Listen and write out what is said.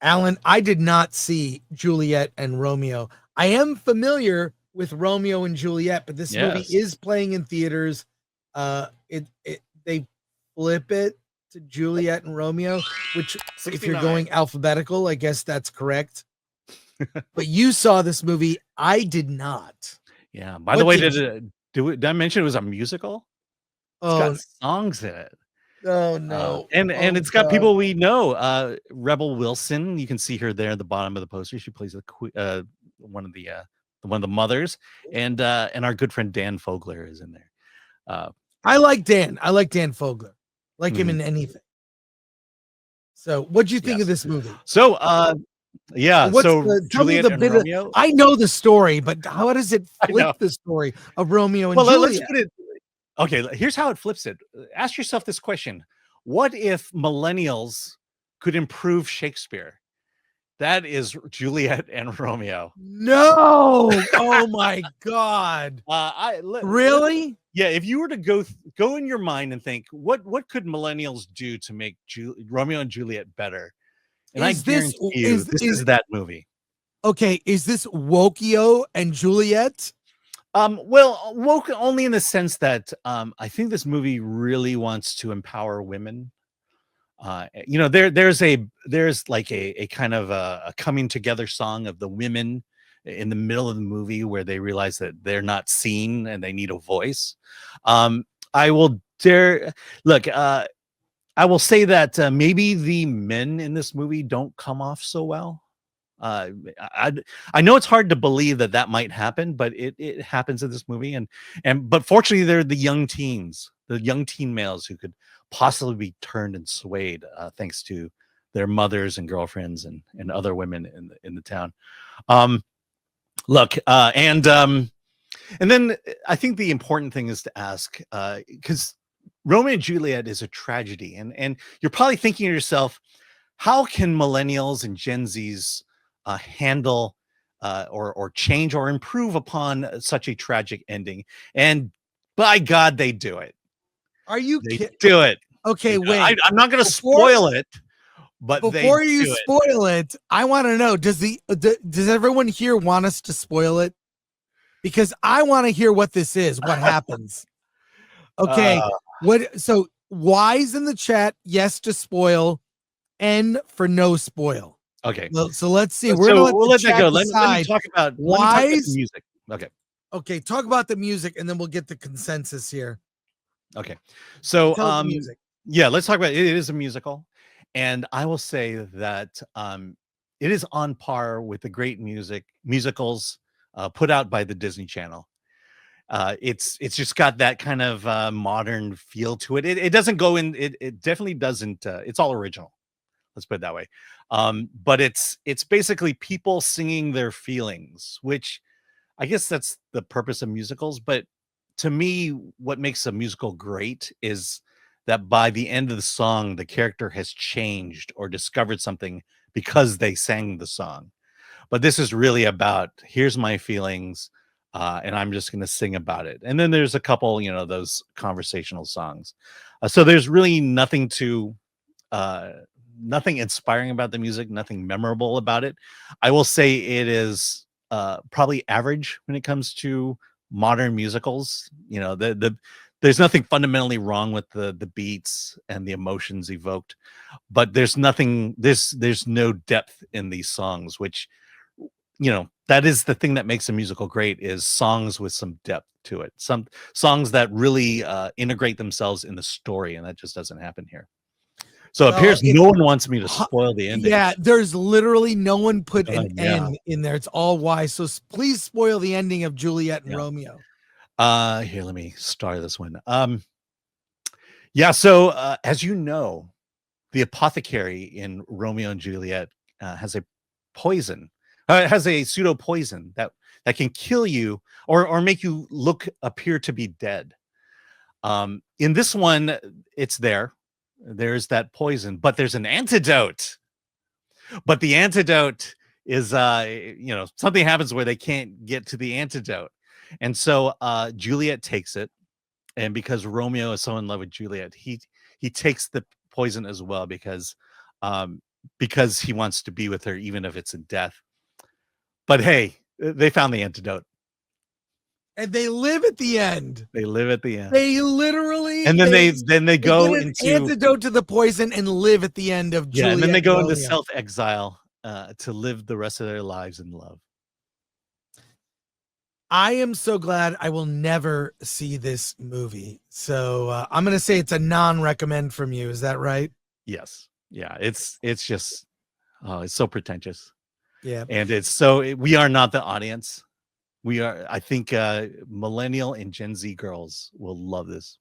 Alan, I did not see Juliet and Romeo. I am familiar with Romeo and Juliet, but this movie Yes. is playing in theaters. They flip it to Juliet and Romeo, which if you're 69. going alphabetical, I guess that's correct. But you saw this movie. I did not. Yeah. By the What way, did did I mention it was a musical? It's got Oh, songs in it. oh no. And Oh it's got God. people we know. Rebel Wilson, you can see her there at the bottom of the poster. She plays one of the mothers, and our good friend Dan Fogler is in there. I like Dan. I like Dan Fogler. Like him Mhm. in anything. So, what'd you think of Yes. this movie? So yeah, What's so the tell me Juliet the and bit of Romeo. I know the story, but how does it I know. flip the story of Romeo and Well, let's Juliet? put it okay. Here's how it flips it. Ask yourself this question: what if millennials could improve Shakespeare? That is Juliet and Romeo. No. Oh my God. Really? Yeah, if you were to go in your mind and think, what could millennials do to make Romeo and Juliet better? And I Is this guarantee you, this is that movie. okay? Is this Wokio and Juliet? Well, woke only in the sense that I think this movie really wants to empower women. There's like a kind of a coming together song of the women in the middle of the movie where they realize that they're not seen and they need a voice. I will dare look. I will say that maybe the men in this movie don't come off so well. Uh, I I know it's hard to believe that that might happen, but it happens in this movie, but fortunately, they're the young teens, the young teen males who could possibly be turned and swayed thanks to their mothers and girlfriends and other women in the town. Um, look, and then I think the important thing is to ask because Romeo and Juliet is a tragedy, and you're probably thinking to yourself, how can millennials and Gen Zs handle or change or improve upon such a tragic ending? And by God, they do it. Are you They kidding? do it. Okay, wait. I'm not going to spoil it, but they Before you do it. spoil it, I want to know: does everyone here want us to spoil it? Because I want to hear what this is. What happens? Okay. Uh, What? So Y's in the chat. Yes to spoil. N for no spoil. okay. Well, so let's see. We're So gonna let we'll the let that chat go. Let me decide. talk about the Y's. music. Okay. Okay, talk about the music, and then we'll get the consensus here. Okay. So Tell us the music. yeah, let's talk about it. It is a musical. And I will say that it is on par with the great musicals put out by the Disney Channel. It's just got that kind of modern feel to it. It doesn't go in. It definitely doesn't. It's all original. Let's put it that way. But it's basically people singing their feelings, which I guess that's the purpose of musicals. But to me, what makes a musical great is that by the end of the song, the character has changed or discovered something because they sang the song. But this is really about here's my feelings, and I'm just going to sing about it. And then there's a couple, those conversational songs. So there's really uh, nothing inspiring about the music, nothing memorable about it. I will say it is probably average when it comes to modern musicals. There's nothing fundamentally wrong with the beats and the emotions evoked, but there's nothing there's no depth in these songs, which that is the thing that makes a musical great is songs with some depth to it, some songs that really integrate themselves in the story, and that just doesn't happen here. So it Well, appears no one wants me to spoil the ending. yeah, there's literally no one put an Yeah. N in there. It's all Y. So please spoil the ending of Juliet and Romeo. Here, let me start this one. Yeah, so as you know, the apothecary in Romeo and Juliet has a poison. It has a pseudo poison that can kill you or make you appear to be dead. In this one, it's there's that poison, but there's an antidote. But the antidote is something happens where they can't get to the antidote. And so Juliet takes it, and because Romeo is so in love with Juliet, he takes the poison as well because because he wants to be with her, even if it's in death. But hey, they found the antidote. And they live at the end. They live at the end. They literally, and then they go get an into antidote to the poison and live at the end of Juliet and then they go into Romeo. self-exile to live the rest of their lives in love. I am so glad I will never see this movie. So I'm going to say it's a non-recommend from you. Is that right? Yes. Yeah. It's just, oh, it's so pretentious. Yeah. And we are not the audience. We are, I think millennial and Gen Z girls will love this.